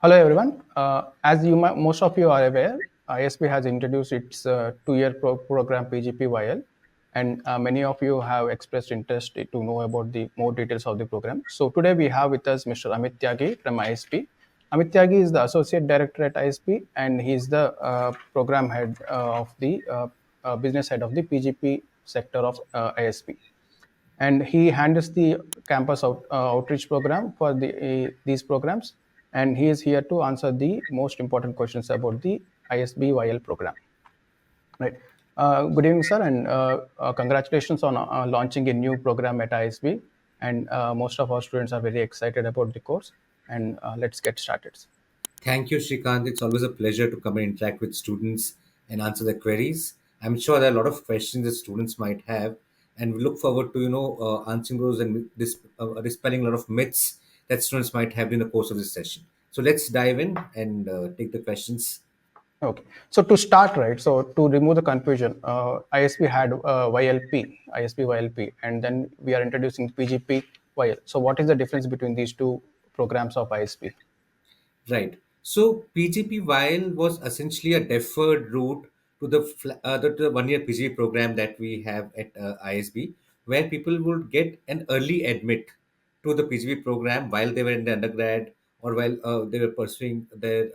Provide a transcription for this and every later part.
Hello, everyone. As most of you are aware, ISB has introduced its two-year program PGPYL, and many of you have expressed interest to know about the more details of the program. So today we have with us Mr. Amit Tyagi from ISB. Amit Tyagi is the associate director at ISB, and he is the program head of the business head of the PGP sector of ISB, and he handles the campus outreach program for these programs, and he is here to answer the most important questions about the ISBYL program. Right. Good evening, sir, and congratulations on launching a new program at ISB. And most of our students are very excited about the course. And let's get started. Thank you, Shrikant. It's always a pleasure to come and interact with students and answer their queries. I'm sure there are a lot of questions that students might have, and we look forward to answering those and dispelling a lot of myths that students might have in the course of this session. So let's dive in and take the questions. Okay. So to start, right, so to remove the confusion, ISP had ISP YLP, and then we are introducing PGP YL. So what is the difference between these two programs of ISP? Right. So PGP while was essentially a deferred route to the 1 year PGP program that we have at ISB, where people would get an early admit to the PGP program while they were in the undergrad or while they were pursuing their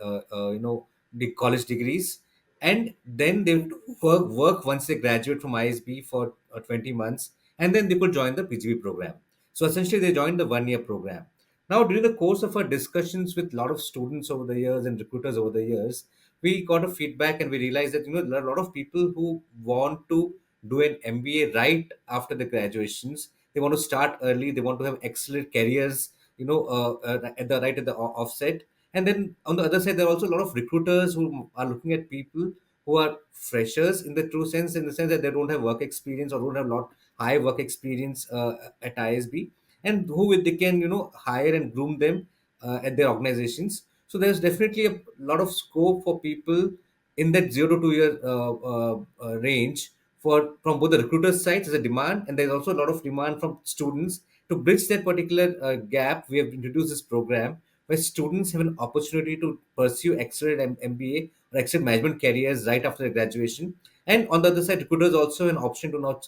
the college degrees, and then they would work once they graduate from ISB for 20 months, and then they could join the PGP program. So essentially, they joined the 1 year program. Now, during the course of our discussions with a lot of students over the years and recruiters over the years, we got a feedback and we realized that there are a lot of people who want to do an MBA right after the graduations. They want to start early. They want to have excellent careers, at the offset. And then on the other side, there are also a lot of recruiters who are looking at people who are freshers in the true sense, in the sense that they don't have work experience or don't have lot high work experience at ISB, and they can hire and groom them at their organizations. So there's definitely a lot of scope for people in that 0 to 2 year range for from both the recruiters sides as a demand, and there's also a lot of demand from students to bridge that particular gap. We have introduced this program where students have an opportunity to pursue excellent MBA or excellent management careers right after their graduation. And on the other side, recruiters also have an option to not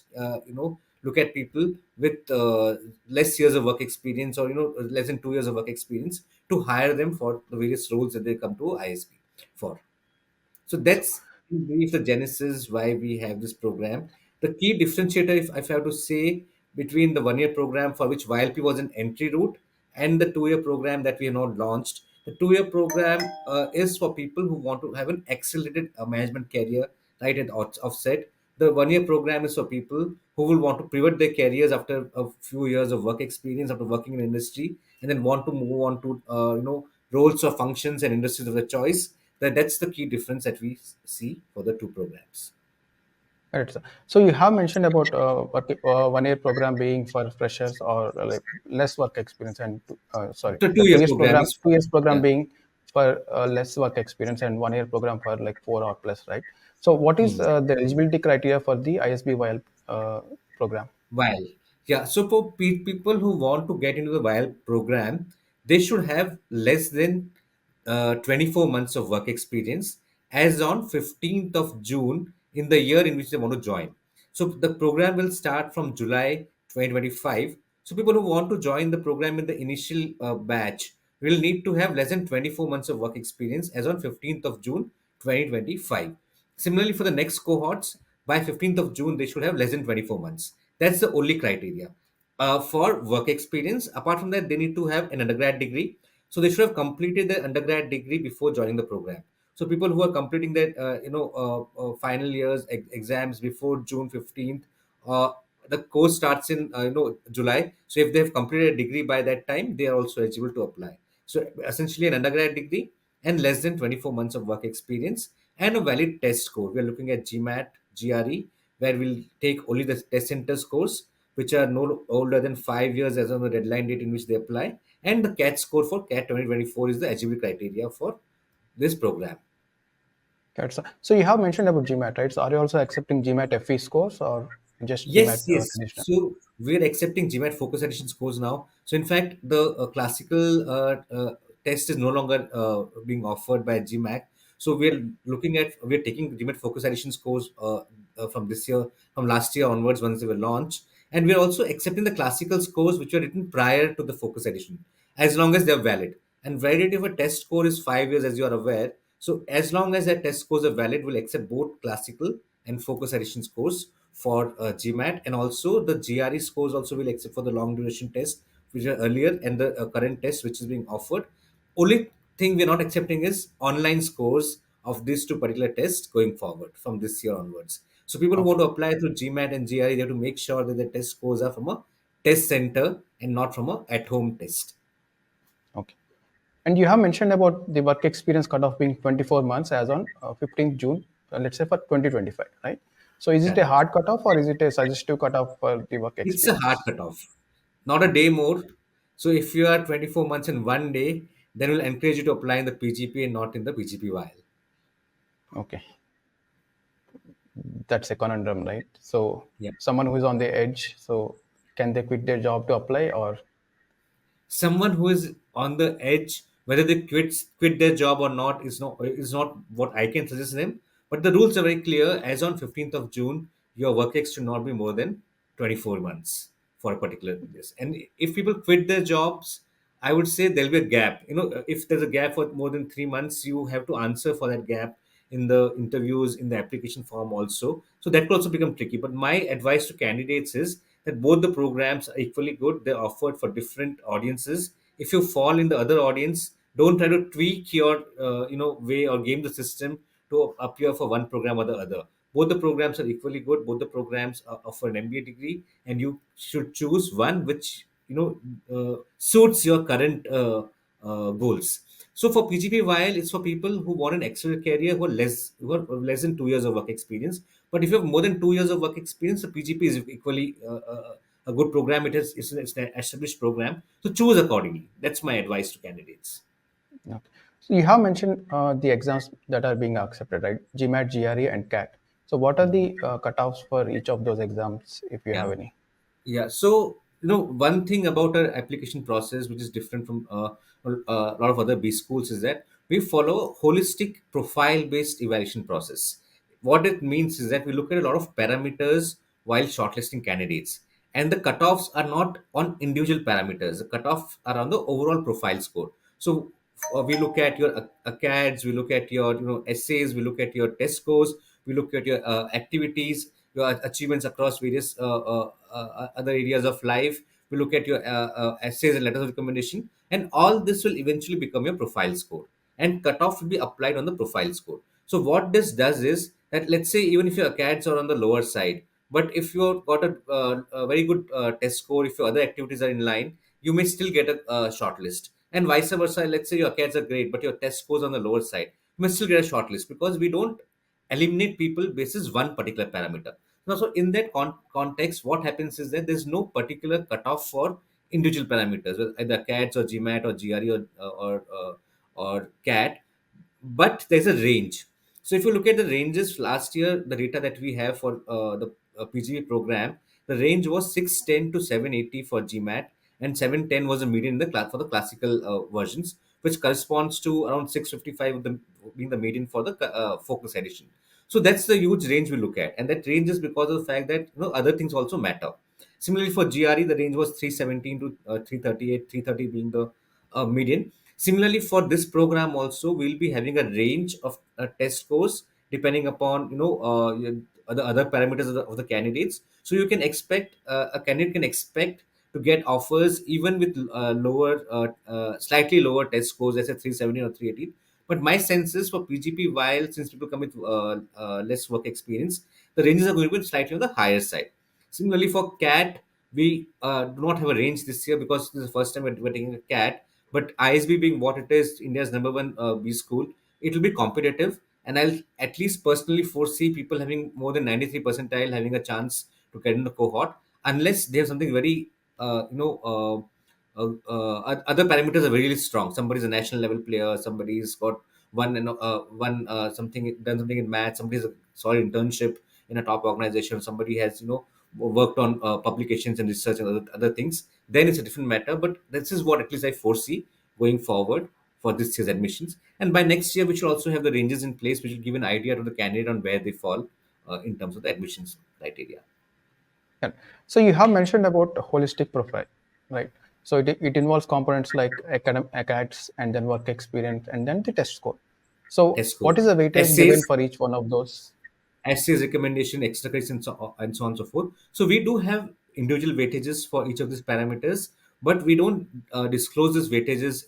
look at people with less years of work experience, or less than 2 years of work experience, to hire them for the various roles that they come to ISB for. So that's in brief the genesis why we have this program. The key differentiator, if I have to say, between the 1 year program, for which YLP was an entry route, and the 2 year program that we have now launched. The 2 year program is for people who want to have an accelerated management career right at offset. The 1 year program is for people who will want to pivot their careers after a few years of work experience, after working in industry, and then want to move on to roles or functions and industries of their choice. That's the key difference that we see for the two programs. Right, sir. So you have mentioned about 1 year program being for freshers or like less work experience, and sorry, The the two-year program is, 2 years program yeah, being for less work experience, and 1 year program for like 4 or plus, right? So what is hmm, the eligibility criteria for the ISBYL program? while, yeah. So for people who want to get into the while program, they should have less than 24 months of work experience as on 15th of June in the year in which they want to join. So the program will start from July 2025. So people who want to join the program in the initial batch will need to have less than 24 months of work experience as on 15th of June 2025. Similarly, for the next cohorts, by 15th of June, they should have less than 24 months. That's the only criteria. For work experience, apart from that, they need to have an undergrad degree. So they should have completed their undergrad degree before joining the program. So people who are completing their final years exams before June 15th, uh, the course starts in July. So if they have completed a degree by that time, they are also eligible to apply. So essentially, an undergrad degree and less than 24 months of work experience and a valid test score. We are looking at GMAT, GRE, where we'll take only the test center scores, which are no older than 5 years as on the deadline date in which they apply. And the CAT score for CAT 2024 is the eligibility criteria for this program. Right, sir. So you have mentioned about GMAT, right? So are you also accepting GMAT FE scores or just GMAT Yes, yes. traditional? So we're accepting GMAT focus edition scores now. So in fact, the classical test is no longer being offered by GMAT. So we're taking GMAT focus addition scores from this year, from last year onwards once they were launched, and we're also accepting the classical scores which were written prior to the focus edition, as long as they're valid. And validity of a test score is 5 years, as you are aware. So as long as that test scores are valid, we'll accept both classical and focus addition scores for GMAT, and also the GRE scores also will accept for the long duration test which are earlier, and the current test which is being offered. Only thing we're not accepting is online scores of these two particular tests going forward from this year onwards. So people who want Okay. to apply through GMAT and GRE, they have to make sure that the test scores are from a test center and not from a at-home test. Okay. And you have mentioned about the work experience cutoff being 24 months as on 15th June, let's say for 2025, right? So is it a Correct. hard cutoff or is it a suggestive cutoff for the work It's a hard experience? cutoff, not a day more. So if you are 24 months in one day, then we'll encourage you to apply in the PGP and not in the PGP vial. Okay, that's a conundrum, right? So Yeah. someone who is on the edge, so can they quit their job to apply or Someone who is on the edge, whether they quit their job or not, is not what I can suggest them. But the rules are very clear. As on 15th of June, your work ex should not be more than 24 months for a particular this. And if people quit their jobs, I would say there'll be a gap. If there's a gap for more than 3 months, you have to answer for that gap in the interviews, in the application form also. So that could also become tricky. But my advice to candidates is that both the programs are equally good. They're offered for different audiences. If you fall in the other audience, don't try to tweak your way or game the system to appear for one program or the other. Both the programs are equally good. Both the programs offer an MBA degree, and you should choose one which suits your current goals. So for PGP while it's for people who want an extra career who are less than 2 years of work experience. But if you have more than 2 years of work experience, the PGP is equally a good program. It's an established program. So choose accordingly. That's my advice to candidates. okay. So you have mentioned the exams that are being accepted, right? GMAT, GRE, and CAT. So what are the cutoffs for each of those exams, if you Yeah. have any? Yeah. So, one thing about our application process, which is different from a lot of other B schools, is that we follow a holistic profile based evaluation process. What it means is that we look at a lot of parameters while shortlisting candidates. And the cutoffs are not on individual parameters, the cutoffs are on the overall profile score. So, we look at your acads, we look at your essays, we look at your test scores, we look at your activities, your achievements across various other areas of life. We look at your essays and letters of recommendation, and all this will eventually become your profile score. And cutoff will be applied on the profile score. So what this does is that, let's say, even if your acads are on the lower side, but if you've got a very good test score, if your other activities are in line, you may still get a shortlist. And vice versa, let's say your acads are great, but your test scores on the lower side, you may still get a shortlist, because we don't eliminate people basis one particular parameter. Now, so in that context, what happens is that there's no particular cutoff for individual parameters, whether either CATS or GMAT or GRE or CAT, but there's a range. So if you look at the ranges last year, the data that we have for the PGP program, the range was 610 to 780 for GMAT, and 710 was the median in the class for the classical versions, which corresponds to around 655 of the, being the median for the focus edition. So that's the huge range we look at, and that range is because of the fact that other things also matter. Similarly, for GRE, the range was 317 to 338, 330 being the median. Similarly, for this program also, we'll be having a range of test scores depending upon the other parameters of the candidates. So you can expect a candidate can expect to get offers even with slightly lower test scores, let's say 370 or 380. But my sense is for PGP, while since people come with less work experience, the ranges are going to be slightly on the higher side. Similarly, for CAT, we do not have a range this year because this is the first time we're taking a CAT. But ISB being what it is, India's number one B school, it will be competitive. And I'll at least personally foresee people having more than 93 percentile having a chance to get in the cohort, unless they have something very, other parameters are really strong. Somebody's a national level player, somebody's got one something done something in math, somebody's a solid internship in a top organization, somebody has worked on publications and research and other things, then it's a different matter. But this is what at least I foresee going forward. for this year's admissions. And by next year, we should also have the ranges in place, which will give an idea to the candidate on where they fall in terms of the admissions criteria. Yeah. So you have mentioned about holistic profile, right? So it involves components like academics and then work experience and then the test score. So Test what score, is the weightage given essays, for each one of those? essays, recommendation, extra credits, and so on and so forth. So we do have individual weightages for each of these parameters, but we don't disclose these weightages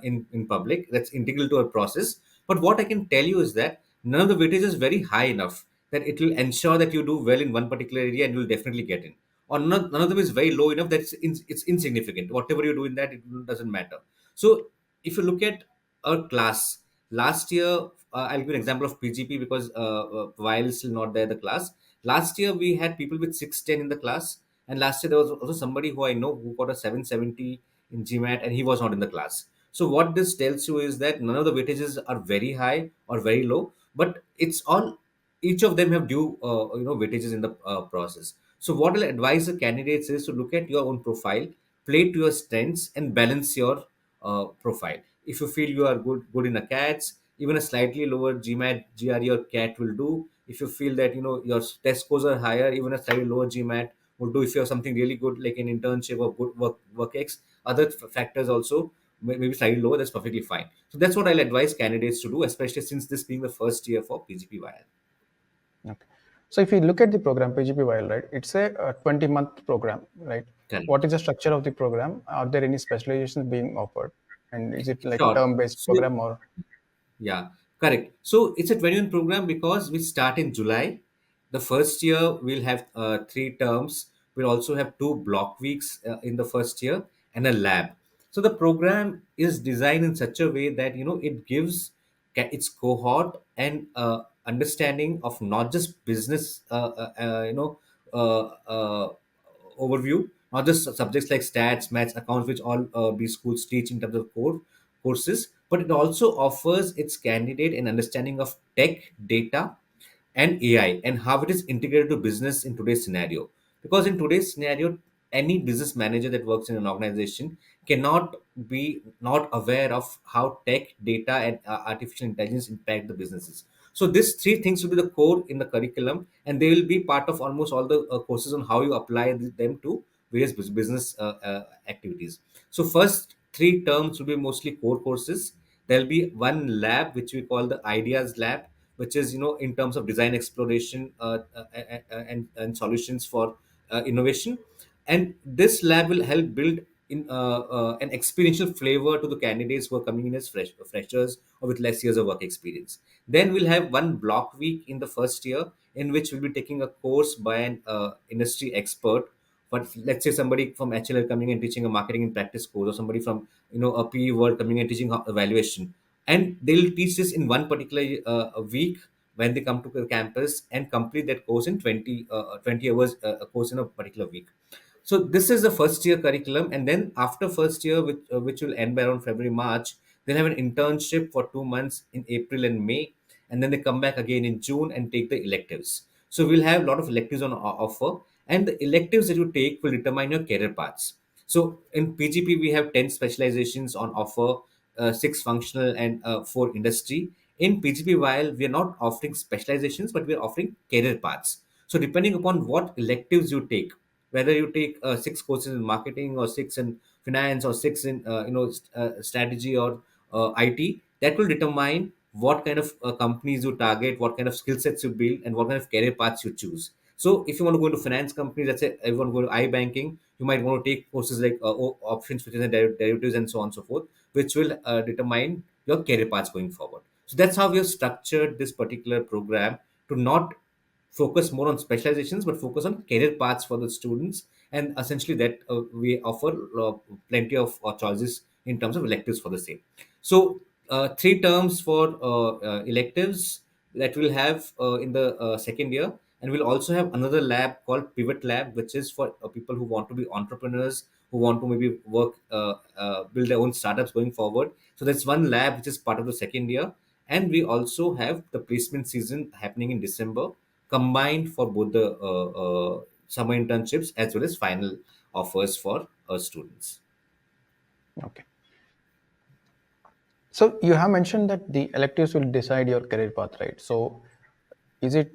in public. That's integral to our process. But what I can tell you is that none of the weightage is very high enough that it will ensure that you do well in one particular area and you'll definitely get in. Or none of them is very low enough that it's insignificant. Whatever you do in that, it doesn't matter. So if you look at a class last year, I'll give an example of PGP because while is still not there the class. Last year we had people with 610 in the class, and last year there was also somebody who I know who got a 770 in GMAT and he was not in the class. So what this tells you is that none of the weightages are very high or very low, but it's all, each of them have due weightages in the process. So what I'll advise the candidates is to look at your own profile, play to your strengths, and balance your profile. If you feel you are good in a cats, even a slightly lower GMAT GRE or cat will do. If you feel that your test scores are higher, even a slightly lower GMAT will do. If you have something really good like an internship or good work X, other factors also maybe slightly lower, that's perfectly fine. So that's what I'll advise candidates to do, especially since this being the first year for PGPYL. Okay. So if you look at the program PGPYL, right, it's a 20-month program, right? Correct. What is the structure of the program? Are there any specializations being offered? And is it like Sure. term-based So program or? yeah, correct. So it's a 21 program because we start in July. The first year we'll have 3 terms. We'll also have 2 block weeks in the first year and a lab. So the program is designed in such a way that it gives its cohort and understanding of not just business, uh, uh, overview, not just subjects like stats, maths, accounts, which all these schools teach in terms of courses, but it also offers its candidate an understanding of tech, data, and AI and how it is integrated to business in today's scenario. Because in today's scenario, any business manager that works in an organization cannot be not aware of how tech, data, and artificial intelligence impact the businesses. So these 3 things will be the core in the curriculum, and they will be part of almost all the courses on how you apply them to various business activities. So first 3 terms will be mostly core courses. There'll be one lab which we call the ideas lab, which is in terms of design exploration and solutions for innovation. And this lab will help build in an experiential flavor to the candidates who are coming in as freshers or with less years of work experience. Then we'll have one block week in the first year in which we'll be taking a course by an industry expert. But let's say somebody from HLL coming and teaching a marketing and practice course, or somebody from a PE world coming and teaching evaluation, and they'll teach this in one particular week when they come to the campus and complete that course in 20 hours, a course in a particular week. So this is the first year curriculum, and then after first year, which will end by around February March, they'll have an internship for 2 months in April and May, and then they come back again in June and take the electives. So we'll have a lot of electives on offer, and the electives that you take will determine your career paths. So in PGP we have 10 specializations on offer, 6 functional and 4 industry. In PGP, while we are not offering specializations, but we are offering career paths. So depending upon what electives you take, whether you take 6 courses in marketing or 6 in finance or 6 in strategy or IT, that will determine what kind of companies you target, what kind of skill sets you build, and what kind of career paths you choose. So if you want to go into finance companies, let's say if you want to go to iBanking, you might want to take courses like options, which is derivatives, and so on and so forth, which will determine your career paths going forward. So that's how we have structured this particular program, to not focus more on specializations but focus on career paths for the students. And essentially that we offer plenty of choices in terms of electives for the same. So 3 terms for electives that we'll have in the second year. And we'll also have another lab called pivot lab, which is for people who want to be entrepreneurs, who want to maybe work build their own startups going forward. So that's one lab which is part of the second year. And we also have the placement season happening in December, combined for both the summer internships as well as final offers for students. Okay. So you have mentioned that the electives will decide your career path, right? So is it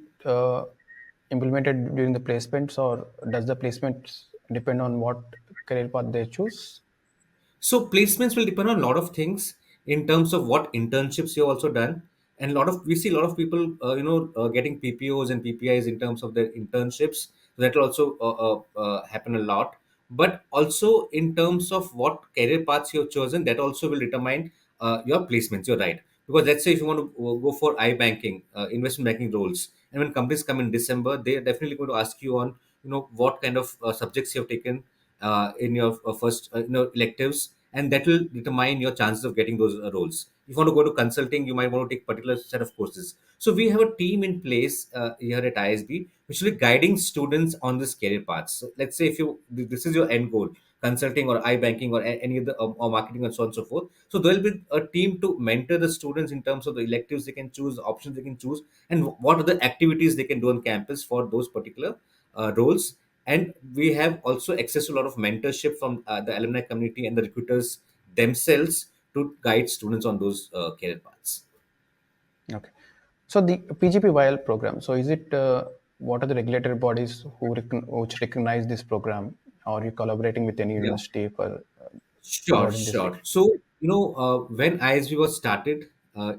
implemented during the placements, or does the placements depend on what career path they choose? So placements will depend on a lot of things in terms of what internships you've also done, and a lot of we see a lot of people, getting PPOs and PPIs in terms of their internships. So that will also happen a lot. But also in terms of what career paths you've chosen, that also will determine your placements. You're right, because let's say if you want to go for banking, investment banking roles, and when companies come in December, they are definitely going to ask you on what kind of subjects you have taken in your first electives, and that will determine your chances of getting those roles. If you want to go to consulting, you might want to take particular set of courses. So we have a team in place here at ISB which will be guiding students on this career path. So let's say if you this is your end goal, consulting or banking or any other or marketing and so on and so forth. So there will be a team to mentor the students in terms of the electives they can choose, options they can choose, and what are the activities they can do on campus for those particular roles. And we have also access to a lot of mentorship from the alumni community and the recruiters themselves to guide students on those career paths. Okay. So the PGPYL program. So is it what are the regulatory bodies which recognize this program? Or are you collaborating with any Yeah. university for Sure, awarding this? sure. So, when ISV was started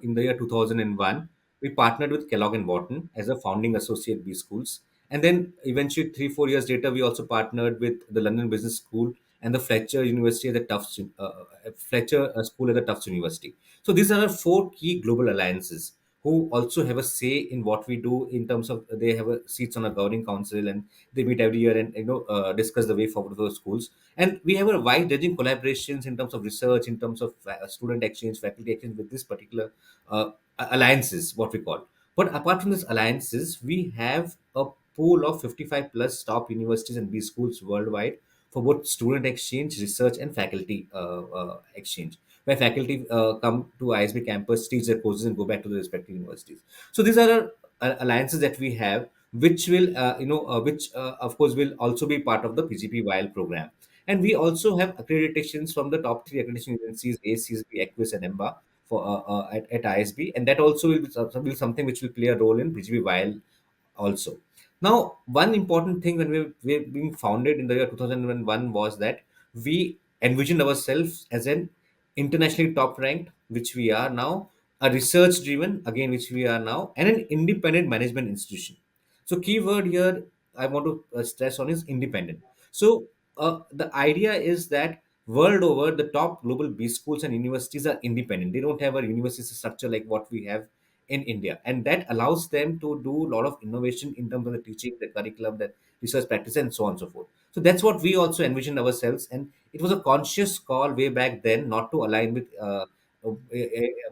in the year 2001, we partnered with Kellogg and Wharton as a founding associate B schools. And then eventually, 3, 4 years later, we also partnered with the London Business School and the Fletcher University at the Fletcher School at the Tufts University. So these are our four key global alliances who also have a say in what we do in terms of they have seats on a governing council, and they meet every year and discuss the way forward for those schools. And we have a wide ranging collaborations in terms of research, in terms of student exchange, faculty exchange with this particular alliances, what we call. But apart from these alliances, we have a pool of 55 plus top universities and B schools worldwide for both student exchange, research, and faculty exchange, where faculty come to ISB campus, teach their courses, and go back to their respective universities. So these are our alliances that we have, which will, which of course will also be part of the PGP program. And we also have accreditations from the top three accreditation agencies, ACSB, Equus, and EMBA at ISB, and that also will be something which will play a role in PGP also. Now, one important thing when we were being founded in the year 2001 was that we envisioned ourselves as an internationally top ranked, which we are now, a research driven, again, which we are now, and an independent management institution. So, keyword here I want to stress on is independent. So, the idea is that world over, the top global B schools and universities are independent. They don't have a university structure like what we have in India, and that allows them to do a lot of innovation in terms of the teaching, the curriculum, the research practice, and so on and so forth. So that's what we also envisioned ourselves, and it was a conscious call way back then not to align with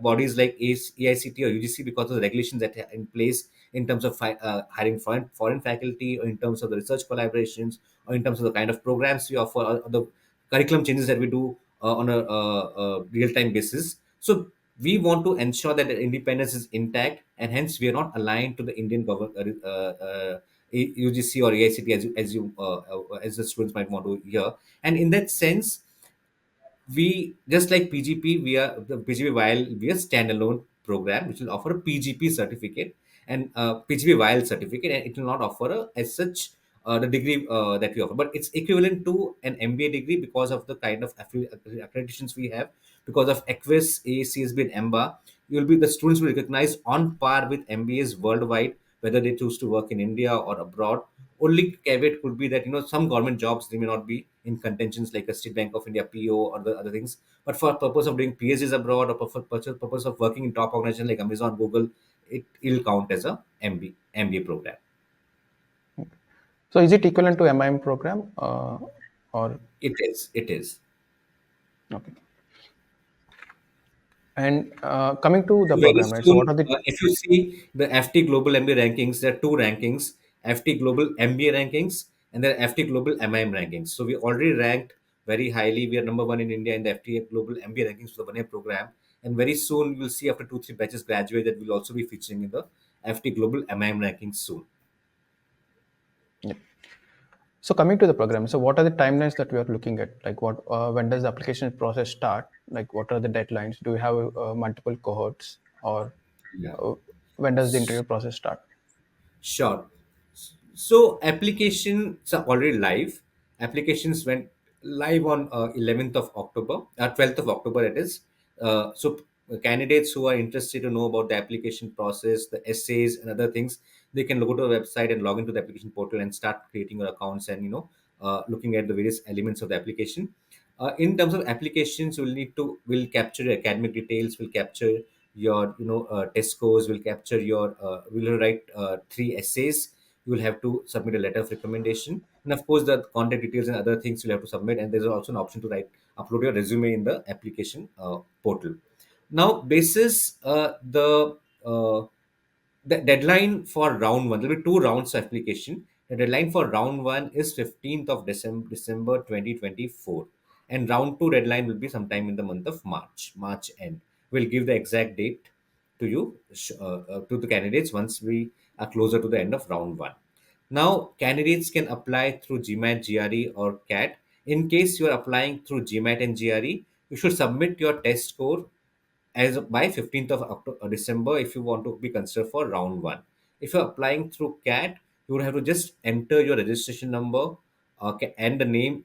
bodies like AICT or UGC because of the regulations that are in place in terms of hiring foreign faculty, or in terms of the research collaborations, or in terms of the kind of programs we offer, or the curriculum changes that we do on a real-time basis. So we want to ensure that the independence is intact, and hence we are not aligned to the Indian government, UGC or AICT, as the students might want to hear. And in that sense, we just like PGP, we are the PGP while we are standalone program which will offer a PGP certificate and PGP while certificate, and it will not offer as such the degree that we offer, but it's equivalent to an MBA degree because of the kind of accreditations we have, because of Equus, ACSB, and EMBA. You'll be the students will recognize on par with MBAs worldwide, whether they choose to work in India or abroad. Only caveat could be that some government jobs they may not be in contentions like a State Bank of India PO or the other things, but for purpose of doing PhDs abroad, or for purpose of working in top organizations like Amazon, Google, it will count as a MBA program. So is it equivalent to MIM program, or It is. It is. okay? And coming to the So very program, right? So what soon, are the if you see the FT Global MBA rankings, there are two rankings: FT Global MBA rankings, and there are FT Global MIM rankings. So we already ranked very highly. We are number one in India in the FT Global MBA rankings for the 1 year program. And very soon, you'll see after 2, 3 batches graduate that we'll also be featuring in the FT Global MIM rankings soon. yeah. So coming to the program, so what are the timelines that we are looking at? Like what, when does the application process start? Like what are the deadlines? Do we have multiple cohorts, or Yeah. uh, when does the interview process start? Sure. So applications are already live. Applications went live on 11th of October, 12th of October it is. Candidates who are interested to know about the application process, the essays and other things, they can go to the website and log into the application portal and start creating your accounts and looking at the various elements of the application. In terms of applications, will capture your academic details, will capture your test scores, will capture your will write three essays. You will have to submit a letter of recommendation, and of course the contact details and other things you'll have to submit. And there's also an option to write upload your resume in the application portal. Now basis uh, the deadline for round one, there will be two rounds of application. The deadline for round one is 15th of December 2024. And round two deadline will be sometime in the month of March end. We'll give the exact date to you, to the candidates once we are closer to the end of round one. Now, candidates can apply through GMAT, GRE, or CAT. In case you are applying through GMAT and GRE, you should submit your test score as by 15th of December if you want to be considered for round one. If you're applying through CAT, you would have to just enter your registration number and the name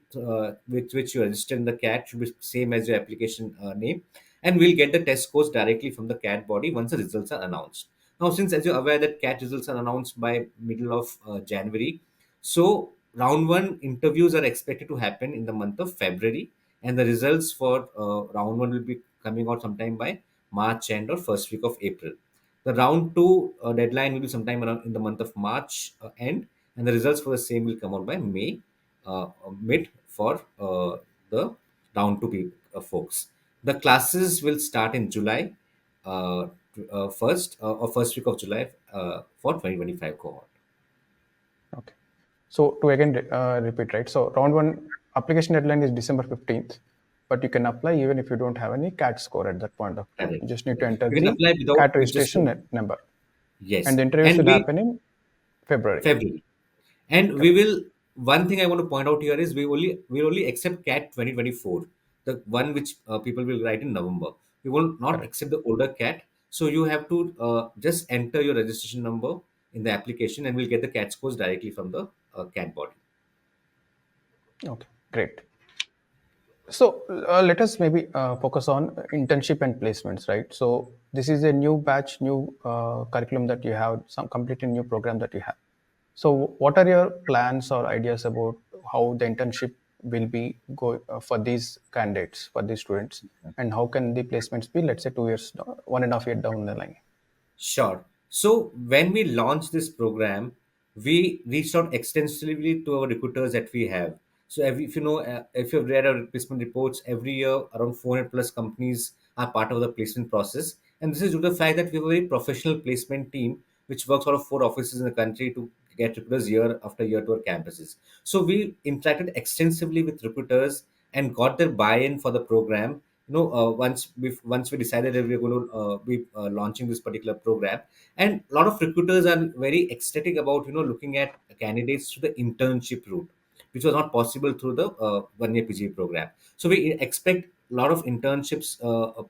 with which you registered in the CAT should be same as your application name, and we'll get the test scores directly from the CAT body once the results are announced. Now, since as you're aware that CAT results are announced by middle of January, so round one interviews are expected to happen in the month of February, and the results for round one will be coming out sometime by March end or first week of April. The round two deadline will be sometime around in the month of March end, and the results for the same will come out by May mid for the round two folks. The classes will start in July first or first week of July for 2025 cohort. Okay. So to again repeat, right? So round one application deadline is December 15th, but you can apply even if you don't have any CAT score at that point of time. You Correct. just need to enter You can the apply without CAT with just registration number, and yes, the interview and should we happen in February. February. And we Correct. will, one thing I want to point out here is we only accept CAT 2024, the one which people will write in November. We will not Correct. accept the older CAT. So you have to just enter your registration number in the application, and we'll get the CAT scores directly from the CAT body. Okay. Great. So let us maybe focus on internship and placements, right? So this is a new batch, new curriculum that you have, some completely new program that you have. So what are your plans or ideas about how the internship will be go for these candidates, for these students, and how can the placements be, let's say 2 years, 1.5 year down the line? Sure. So when we launched this program, we reached out extensively to our recruiters that we have. So if you know, if you've read our placement reports, every year around 400 plus companies are part of the placement process. And this is due to the fact that we have a very professional placement team which works out of four offices in the country to get recruiters year after year to our campuses. So we interacted extensively with recruiters and got their buy-in for the program. Once we decided that we are going to be launching this particular program, and a lot of recruiters are very ecstatic about looking at candidates to the internship route, which was not possible through the 1 year PG program. So we expect a lot of internships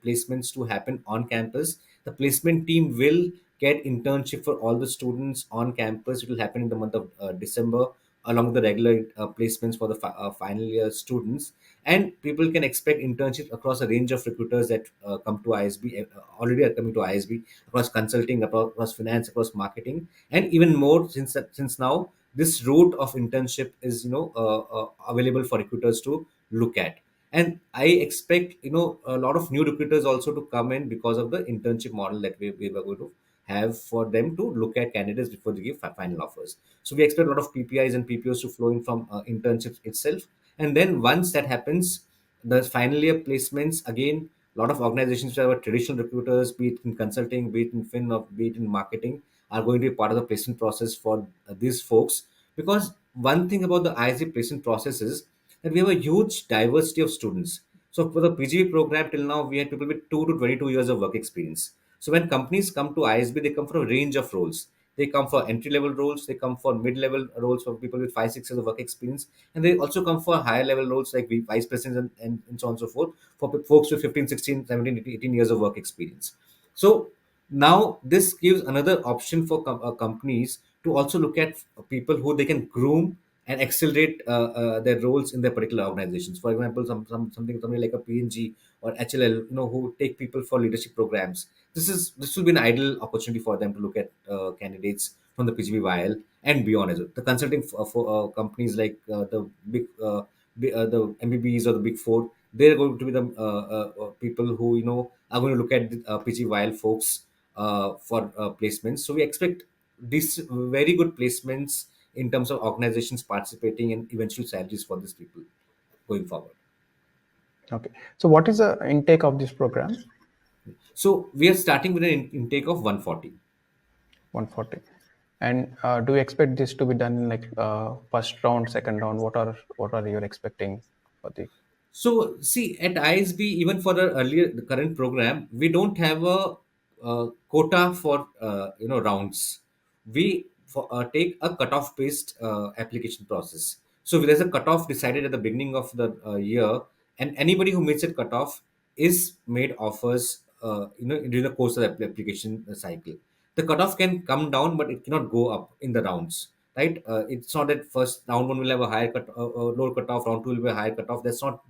placements to happen on campus. The placement team will get internship for all the students on campus. It will happen in the month of December, along with the regular placements for the final year students. And people can expect internships across a range of recruiters that come to ISB, already are coming to ISB, across consulting, across finance, across marketing, and even more since now this route of internship is available for recruiters to look at. And I expect a lot of new recruiters also to come in because of the internship model that we were going to have for them to look at candidates before they give final offers. So we expect a lot of PPIs and PPOs to flow in from internships itself. And then once that happens, the final year placements, again, a lot of organizations that are traditional recruiters, be it in consulting, be it in fin or be it in marketing, are going to be part of the placement process for these folks. Because one thing about the ISB placement process is that we have a huge diversity of students. So for the PGP program till now, we had people with 2 to 22 years of work experience. So when companies come to ISB, they come for a range of roles. They come for entry level roles, they come for mid level roles for people with 5 6 years of work experience, and they also come for higher level roles like vice presidents and so on and so forth for folks with 15 16 17 18 years of work experience. So now this gives another option for companies to also look at people who they can groom and accelerate their roles in their particular organizations. For example, something like a PNG or HLL, who take people for leadership programs. This will be an ideal opportunity for them to look at candidates from the PGBYL and beyond as well. The consulting for companies like the big the MBBs or the Big Four, they're going to be the people who are going to look at the PGBYL folks for placements. So we expect these very good placements in terms of organizations participating and eventual salaries for these people going forward. Okay. So what is the intake of this program? So we are starting with an intake of 140. 140. And do you expect this to be done in like first round, second round? What are you expecting for the? So see, at ISB, even for the current program, we don't have a quota for rounds. We take a cutoff based application process. So there's a cutoff decided at the beginning of the year, and anybody who meets that cutoff is made offers. During the course of the application cycle, the cutoff can come down, but it cannot go up in the rounds. Right? It's not that first round one will have a higher lower cutoff, round two will be a higher cutoff. That's not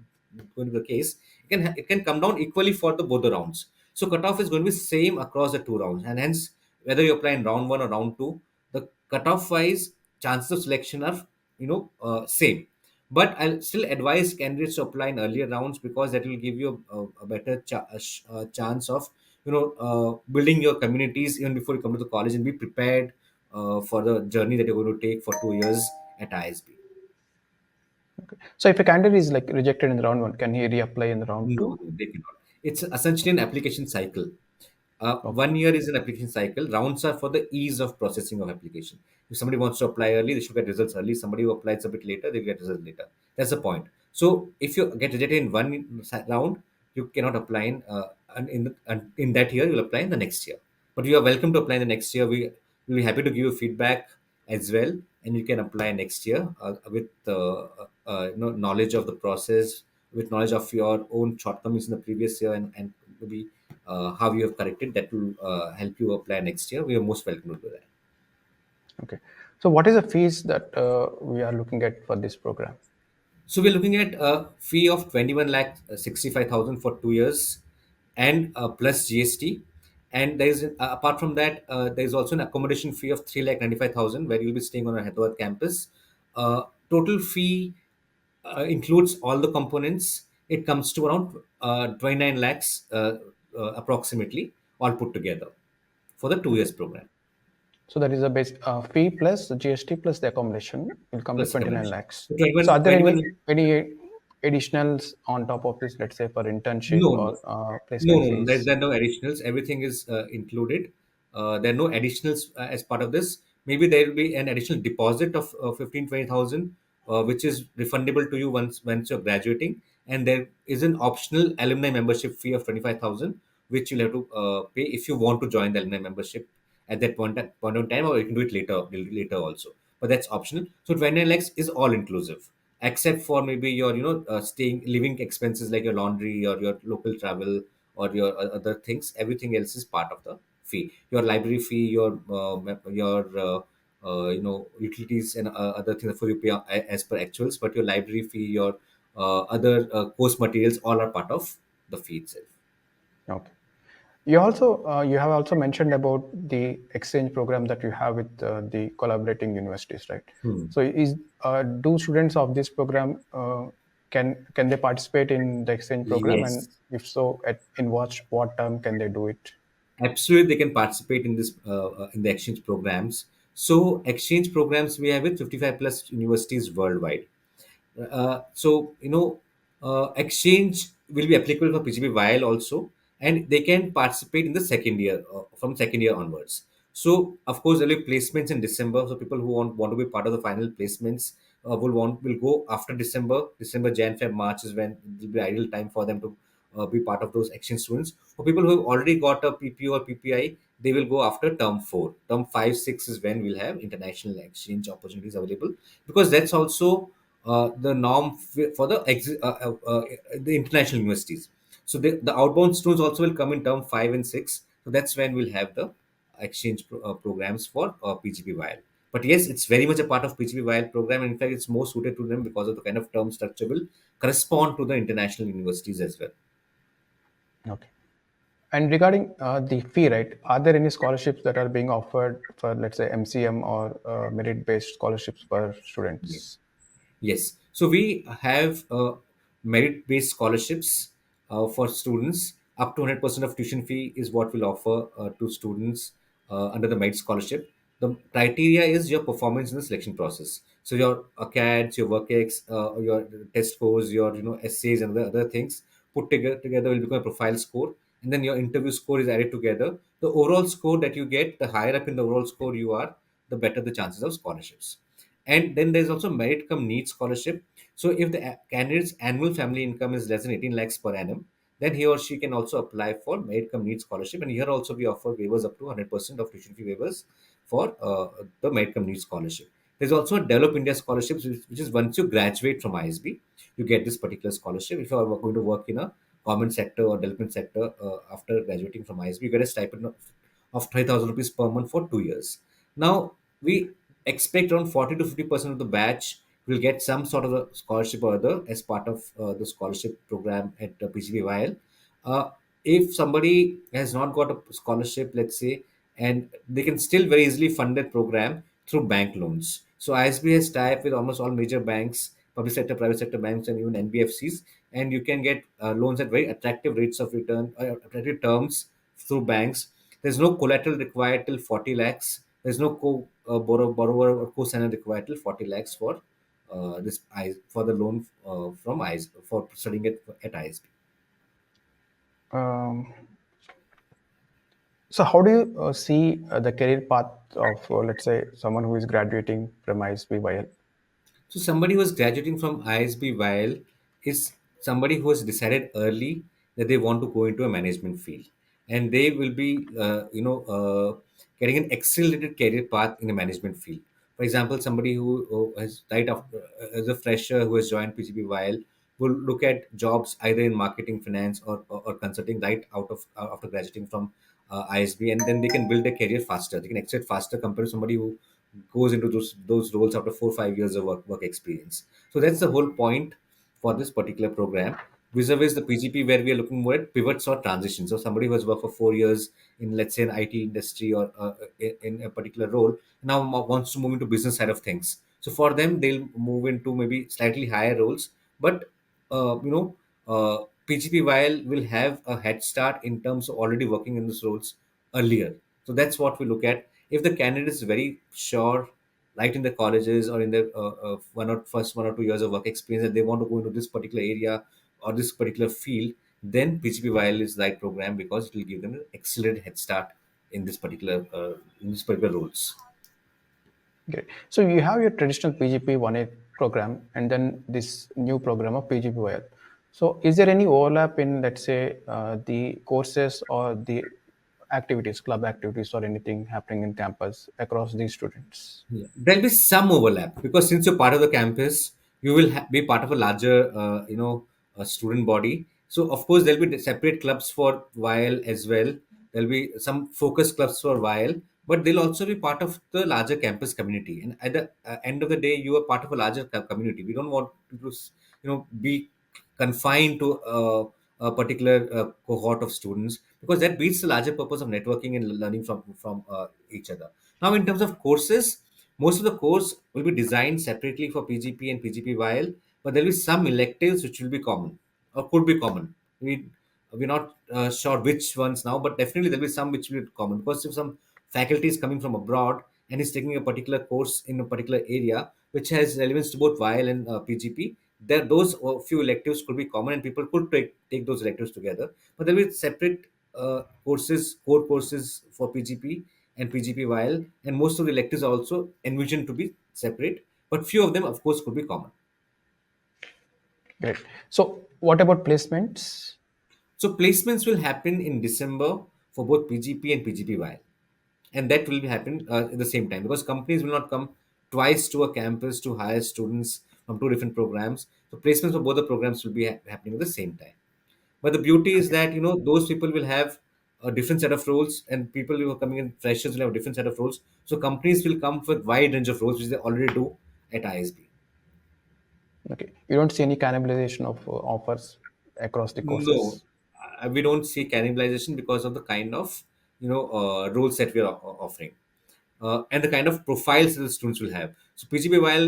going to be the case. It can come down equally for the both the rounds. So cutoff is going to be same across the two rounds, and hence whether you apply in round one or round two, the cutoff wise chances of selection are same. But I'll still advise candidates to apply in earlier rounds because that will give you a better chance of building your communities even before you come to the college and be prepared for the journey that you're going to take for 2 years at ISB. Okay. So if a candidate is like rejected in round one, can he reapply in the round No, two? no, they cannot. It's essentially an application cycle. Okay. 1 year is an application cycle. Rounds are for the ease of processing of application. If somebody wants to apply early, they should get results early. Somebody who applies a bit later, they get results later. That's the point. So if you get rejected in one round, you cannot apply in that year. You'll apply in the next year. But you are welcome to apply in the next year. We'll be happy to give you feedback as well, and you can apply next year with knowledge of the process, with knowledge of your own shortcomings in the previous year, and maybe how you have corrected. That will help you apply next year. We are most welcome to do that. Okay. So what is the fees that we are looking at for this program? So we're looking at a fee of 21 lakh 65,000 for 2 years, and plus GST. And apart from that, there is also an accommodation fee of 3 lakh 95,000 where you'll be staying on a Hyderabad campus. Total fee includes all the components. It comes to around 29 lakhs approximately, all put together for the 2 years Okay. program So that is a base fee plus the GST plus the accommodation will come to plus 29 accommodation. lakhs. So So are 21, there 21. any additionals on top of this, let's say for internship No, no. or No, placement no, no. fees? There are no additionals. Everything is included. There are no additionals as part of this. Maybe there will be an additional deposit of 15, 20,000, which is refundable to you once you're graduating. And there is an optional alumni membership fee of 25,000, which you'll have to pay if you want to join the alumni membership at that point in time, or you can do it later also. But that's optional. So 29 lakhs is all inclusive, except for maybe your staying living expenses like your laundry or your local travel or your other things. Everything else is part of the fee. Your library fee, your utilities and other things for you pay as per actuals, but your library fee, your other course materials, all are part of the fee itself. Okay. You have also mentioned about the exchange program that you have with the collaborating universities, right? Hmm. So is do students of this program can they participate in the exchange program, and Yes. if so, in what term can they do it? Absolutely, they can participate in this in the exchange programs. So exchange programs we have with 55 plus universities worldwide. So exchange will be applicable for PGP while also, and they can participate in the second year from second year onwards. So of course there will be placements in December. So people who want to be part of the final placements will go after December. Jan, Feb, March is when it will be ideal time for them to be part of those exchange students. For people who have already got a PPO or PPI, they will go after term 4. Term 5, 6 is when we'll have international exchange opportunities available, because that's also the norm for the international universities. So the outbound students also will come in term 5 and 6. So that's when we'll have the programs for PGPYL. But yes, it's very much a part of PGPYL program. In fact, it's more suited to them because of the kind of term structure will correspond to the international universities as well. Okay. And regarding the fee, right? Are there any scholarships that are being offered for, let's say, MCM or merit-based scholarships for students? Yes. So we have merit-based scholarships for students. Up to 100% of tuition fee is what we'll offer to students under the merit scholarship. The criteria is your performance in the selection process. So your CADs, your WorkX, your test scores, your essays and the other things put together will become a profile score, and then your interview score is added together. The overall score that you get, the higher up in the overall score you are, the better the chances of scholarships. And then there's also merit come needs scholarship. So if the candidate's annual family income is less than 18 lakhs per annum, then he or she can also apply for merit come needs scholarship. And here also we offer waivers up to 100% of tuition fee waivers for the merit come needs scholarship. There's also a Develop India scholarships, which is once you graduate from ISB, you get this particular scholarship. If you are going to work in a government sector or development sector after graduating from ISB, you get a stipend of 30,000 rupees per month for 2 years. Now, we expect around 40 to 50% of the batch will get some sort of a scholarship or other as part of the scholarship program at PGBYL. Uh, if somebody has not got a scholarship, let's say, and they can still very easily fund that program through bank loans. So ISB has tie-up with almost all major banks, public sector, private sector banks, and even NBFCs, and you can get loans at very attractive rates of return, attractive terms through banks. There's no collateral required till 40 lakhs. There's no borrower or co-signer required till 40 lakhs for for the loan from IS for studying at ISB. Um, so, how do you see the career path of, let's say, someone who is graduating from ISBYL? So somebody who is graduating from ISB while is somebody who has decided early that they want to go into a management field, and they will be getting an accelerated career path in a management field. For example, somebody who has right after as a fresher who has joined PCB while will look at jobs either in marketing, finance, or consulting right out of after graduating from ISB, and then they can build a career faster. They can exit faster compared to somebody who goes into those roles after 4 or 5 years of work experience. So that's the whole point for this particular program. Vis-a-vis the PGP, where we are looking more at pivots or transitions. So somebody who has worked for 4 years in, let's say, an IT industry or in a particular role, now wants to move into business side of things. So for them, they'll move into maybe slightly higher roles, but PGP while will have a head start in terms of already working in these roles earlier. So that's what we look at. If the candidate is very sure, right in the colleges or in the 1 or 2 years of work experience, that they want to go into this particular area or this particular field, then PGPYL is the right program because it will give them an excellent head start in this particular roles. Great. So, you have your traditional PGP 1A program and then this new program of PGPYL. So, is there any overlap in, let's say, the courses or the activities, club activities, or anything happening in campus across these students? Yeah. There'll be some overlap because since you're part of the campus, you will be part of a larger, student body. So of course there'll be separate clubs for while as well. There'll be some focus clubs for while, but they'll also be part of the larger campus community. And at the end of the day, you are part of a larger community. We don't want to, be confined to a particular cohort of students because that beats the larger purpose of networking and learning from each other. Now, in terms of courses, most of the course will be designed separately for PGP and PGPYL, but there will be some electives which will be common or could be common. We're not sure which ones now, but definitely there will be some which will be common because if some faculty is coming from abroad and is taking a particular course in a particular area which has relevance to both YL and PGP, there those few electives could be common and people could take those electives together. But there will be separate core courses for PGP and PGPYL, and most of the electives are also envisioned to be separate, but few of them, of course, could be common. Great. So, what about placements? So placements will happen in December for both PGP and PGPY, and that will be happen at the same time, because companies will not come twice to a campus to hire students from two different programs. So placements for both the programs will be happening at the same time. But the beauty is Okay. that those people will have a different set of roles, and people who are coming in freshers will have a different set of roles. So companies will come with wide range of roles, which they already do at ISB. Okay. You don't see any cannibalization of offers across the No, courses. we don't see cannibalization because of the kind of roles that we are offering, and the kind of profiles that the students will have. So PGP, while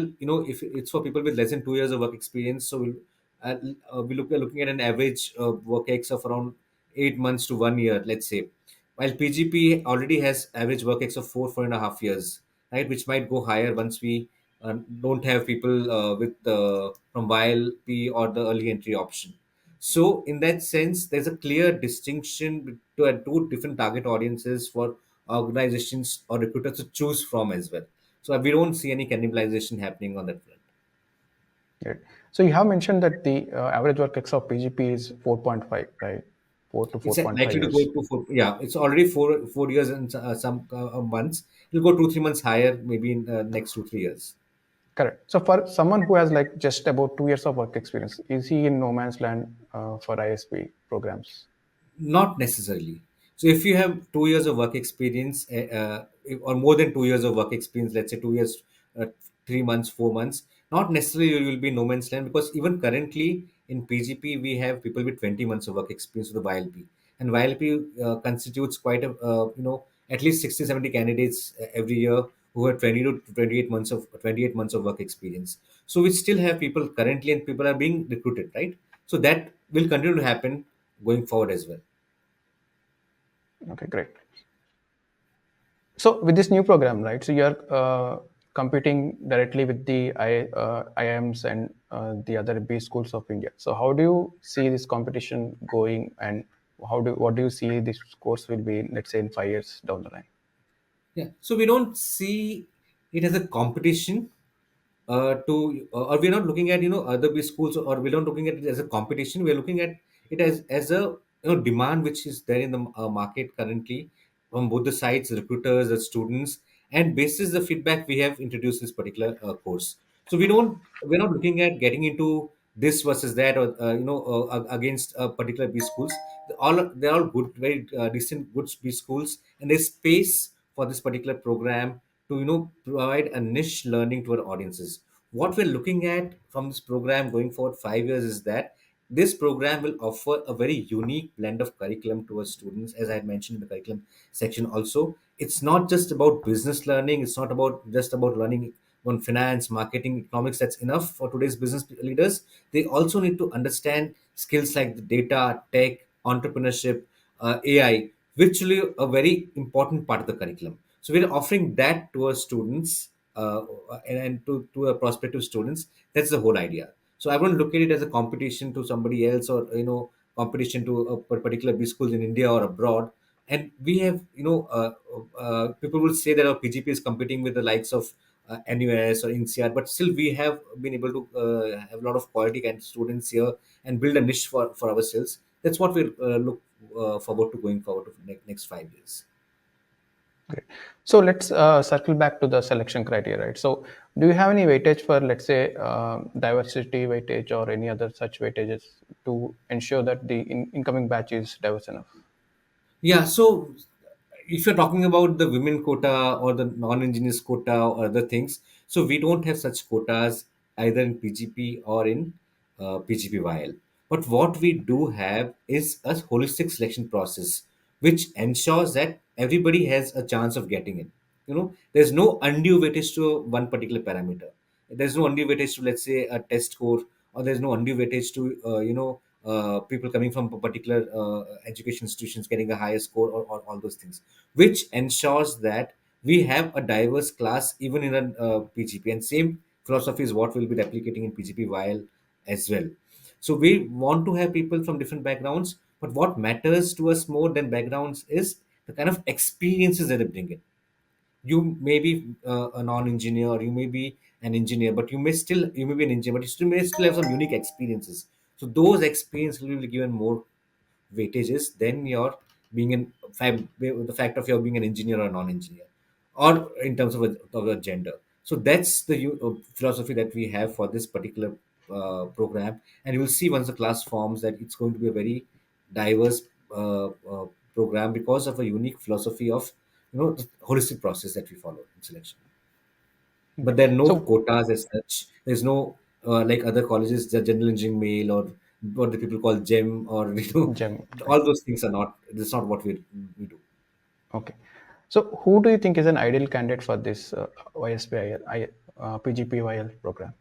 if it's for people with less than 2 years of work experience, so uh, we're looking at an average work ex of around 8 months to 1 year, let's say. While PGP already has average work ex of 4.5 years, right, which might go higher once we don't have people with from YLP or the early entry option. So, in that sense, there's a clear distinction to two different target audiences for organizations or recruiters to choose from as well. So, we don't see any cannibalization happening on that front. Right. So you have mentioned that the average work ex of PGP is 4.5, right? 4 to It's 4.5 likely to go years. to four. Yeah, it's already 4 years and some months. It'll go 2 3 months higher, maybe in next 2 3 years. Correct. So for someone who has like just about 2 years of work experience, is he in no man's land for ISP programs? Not necessarily. So if you have 2 years of work experience, or more than 2 years of work experience, let's say 2 years, 3 months, 4 months, not necessarily you will be in no man's land, because even currently in PGP we have people with 20 months of work experience with the YLP, and YLP constitutes quite a at least 60 70 candidates every year who have 20 to 28 months of work experience. So we still have people currently, and people are being recruited, right? So that will continue to happen going forward as well. Okay, great. So with this new program, right? So you're competing directly with the IIMs and the other B schools of India. So how do you see this competition going, and what do you see this course will be, let's say, in 5 years down the line? Yeah. So we don't see it as a competition, or we're not looking at other B schools, or we're not looking at it as a competition. We're looking at it as a demand which is there in the market currently from both the sides, recruiters, the students, and basis the feedback we have introduced this particular course. So we're not looking at getting into this versus that, or against particular B schools. They're all good, very decent, good B schools, and there's space for this particular program to provide a niche learning to our audiences. What we're looking at from this program going forward 5 years is that this program will offer a very unique blend of curriculum to our students. As I had mentioned in the curriculum section also, it's not just about business learning, it's not about just about learning on finance, marketing, economics. That's enough for today's business leaders. They also need to understand skills like the data, tech, entrepreneurship, AI, which will be a very important part of the curriculum. So we're offering that to our students, and to our prospective students. That's the whole idea. So I won't look at it as a competition to somebody else, or competition to a particular B schools in India or abroad. And we have people will say that our PGP is competing with the likes of NUS or INSEAD, but still we have been able to have a lot of quality kind of students here and build a niche for ourselves. That's what we'll look forward to going forward to next 5 years. Great. So let's circle back to the selection criteria, right? So do you have any weightage for, let's say, diversity weightage or any other such weightages to ensure that the incoming batch is diverse enough? Yeah, so if you're talking about the women quota or the non-engineers quota or other things, so we don't have such quotas either in PGP or in PGPYL. But what we do have is a holistic selection process, which ensures that everybody has a chance of getting in. There's no undue weightage to one particular parameter. There's no undue weightage to, let's say, a test score, or there's no undue weightage to people coming from a particular education institutions getting a higher score, or all those things, which ensures that we have a diverse class even in a PGP. And same philosophy is what we'll be replicating in PGP while as well. So we want to have people from different backgrounds, but what matters to us more than backgrounds is the kind of experiences that they bring in. You may be a non-engineer, you may be an engineer, but you may be an engineer, but you still may still have some unique experiences. So those experiences will be given more weightages than your being the fact of your being an engineer or non-engineer, or in terms of a gender. So that's the philosophy that we have for this particular program, and you will see once the class forms that it's going to be a very diverse program because of a unique philosophy of the holistic process that we follow in selection. But Okay. there are no So quotas as such. There's no like other colleges, the general engineering male or what the people call gem, or Gem, right? all those things are not. That's not what we do. Okay. So who do you think is an ideal candidate for this ISB PGPYL program?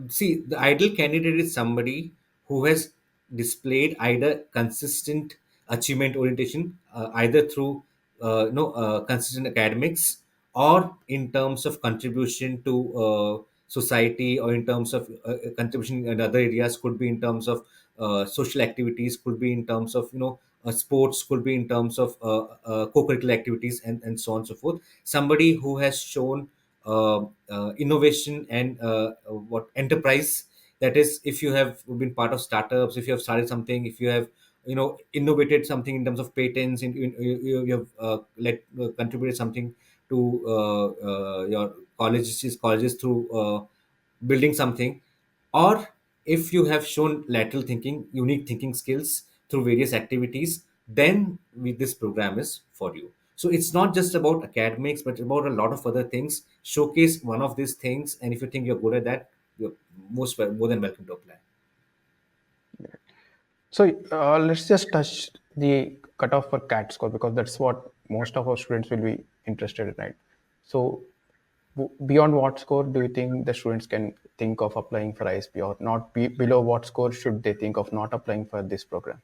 See, the ideal candidate is somebody who has displayed either consistent achievement orientation, either through consistent academics, or in terms of contribution to society, or in terms of contribution in other areas. Could be in terms of social activities, could be in terms of sports, could be in terms of co-curricular activities, and so on and so forth. Somebody who has shown innovation and what enterprise, that is, if you have been part of startups, if you have started something, if you have innovated something in terms of patents, you have contributed something to your colleges through building something, or if you have shown lateral thinking, unique thinking skills through various activities, then this program is for you. So it's not just about academics, but about a lot of other things. Showcase one of these things, and if you think you're good at that, you're more than welcome to apply. So let's just touch the cutoff for CAT score because that's what most of our students will be interested in, right? So beyond what score do you think the students can think of applying for ISP, or not below what score should they think of not applying for this program?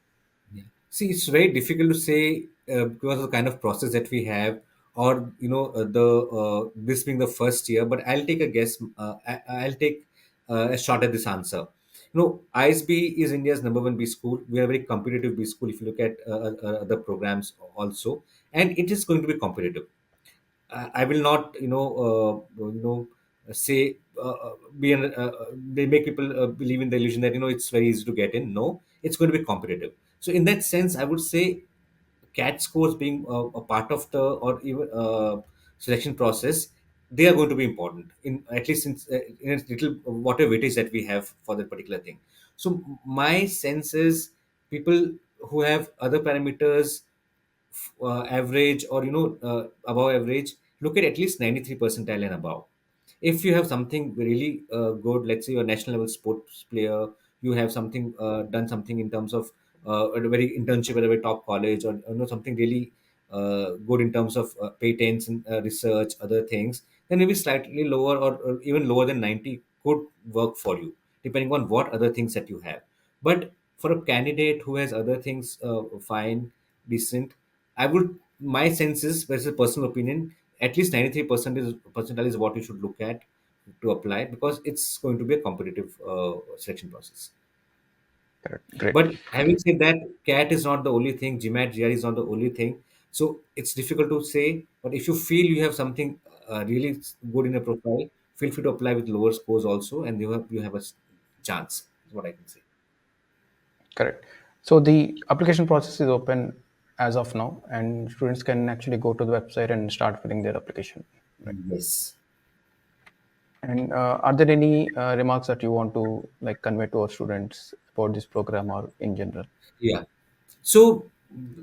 Yeah. See, it's very difficult to say because of the kind of process that we have, or the this being the first year. But I'll take a guess. I'll take a shot at this answer. ISB is India's number one B school. We are a very competitive B school if you look at other programs also, and it is going to be competitive. I will not, say they make people believe in the illusion that it's very easy to get in. No, it's going to be competitive. So in that sense, I would say CAT scores being a part of the or even selection process, they are going to be important in at least in a little whatever weightage that we have for that particular thing. So my sense is people who have other parameters average, or above average, look at least 93 percentile and above. If you have something really good, let's say you're a national level sports player, you have something done something in terms of a very internship at a very top college, or something really good in terms of patents and research, other things, then maybe slightly lower, or even lower than 90 could work for you, depending on what other things that you have. But for a candidate who has other things fine, decent, I would, my sense is, but it's a personal opinion, at least 93% percentile is what you should look at to apply, because it's going to be a competitive selection process. Correct. Great. But having said that, CAT is not the only thing, GMAT, GRE is not the only thing. So it's difficult to say. But if you feel you have something really good in a profile, feel free to apply with lower scores also, and you have a chance. Is what I can say. Correct. So the application process is open as of now, and students can actually go to the website and start filling their application. Right. Yes. And are there any remarks that you want to like convey to our students about this program or in general? Yeah. So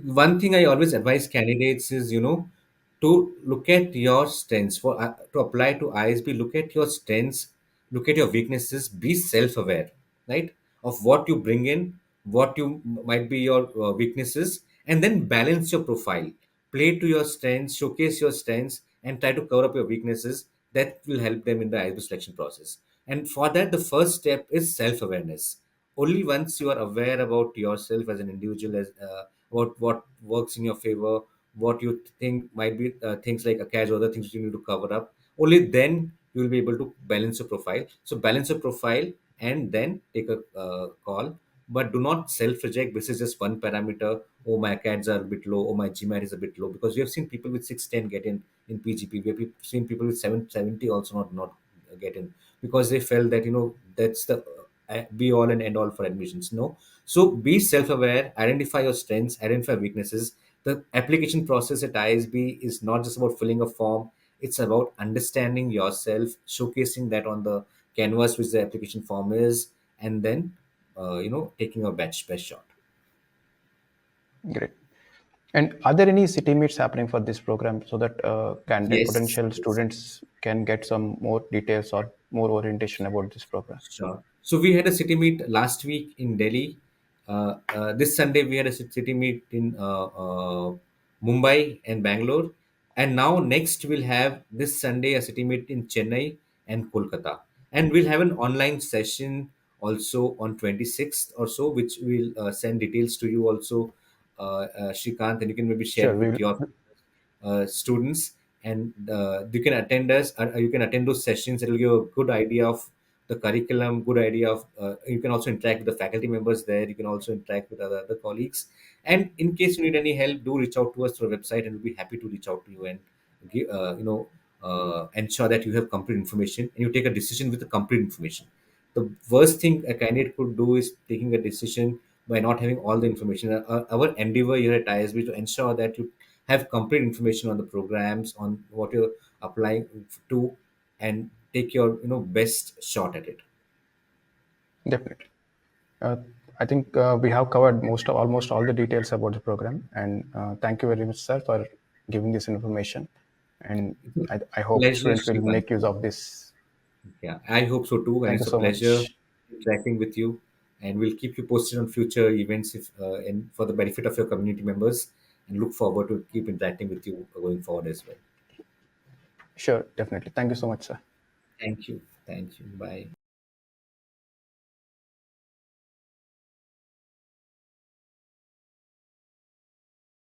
one thing I always advise candidates is, to look at your strengths for to apply to ISB. Look at your strengths, look at your weaknesses. Be self-aware, right, of what you bring in, what you might be your weaknesses, and then balance your profile. Play to your strengths, showcase your strengths, and try to cover up your weaknesses. That will help them in the ISB selection process. And for that, the first step is self-awareness. Only once you are aware about yourself as an individual, as about what works in your favor, what you think might be things like a cash or other things you need to cover up, only then you will be able to balance your profile. So balance your profile and then take a call, but do not self reject. This is just one parameter. Oh, my CADs are a bit low, oh, my GMAT is a bit low, because we have seen people with 610 get in PGP. We have seen people with 770 also not get in, because they felt that that's the be all and end all for admissions. No. So be self-aware, identify your strengths, identify weaknesses. The application process at ISB is not just about filling a form, it's about understanding yourself, showcasing that on the canvas which the application form is, and then taking a best shot. Great. And are there any city meets happening for this program so that candidate Yes, potential yes. students can get some more details or more orientation about this program? Sure. So we had a city meet last week in Delhi. This Sunday we had a city meet in Mumbai and Bangalore, and now next we'll have this Sunday a city meet in Chennai and Kolkata, and we'll have an online session also on 26th or so, which we'll send details to you also, Shrikant, and you can maybe share Sure, it we with will. your students, and you can attend us, you can attend those sessions. It will give a good idea of the curriculum, good idea of you can also interact with the faculty members there, you can also interact with other colleagues, and in case you need any help, do reach out to us through our website, and we'll be happy to reach out to you and give, ensure that you have complete information and you take a decision with the complete information. The worst thing a candidate could do is taking a decision by not having all the information. Our endeavor here at ISB to ensure that you have complete information on the programs, on what you're applying to, and take your best shot at it. Definitely. Uh, I think we have covered almost all the details about the program, and thank you very much, sir, for giving this information. And It's a I hope pleasure, students will Srikant. make use of this. Yeah, I hope so too, and Thank you it's a so pleasure much. interacting with you. And we'll keep you posted on future events if and for the benefit of your community members. And look forward to keep interacting with you going forward as well. Sure, definitely. Thank you so much, sir. Thank you. Thank you. Bye.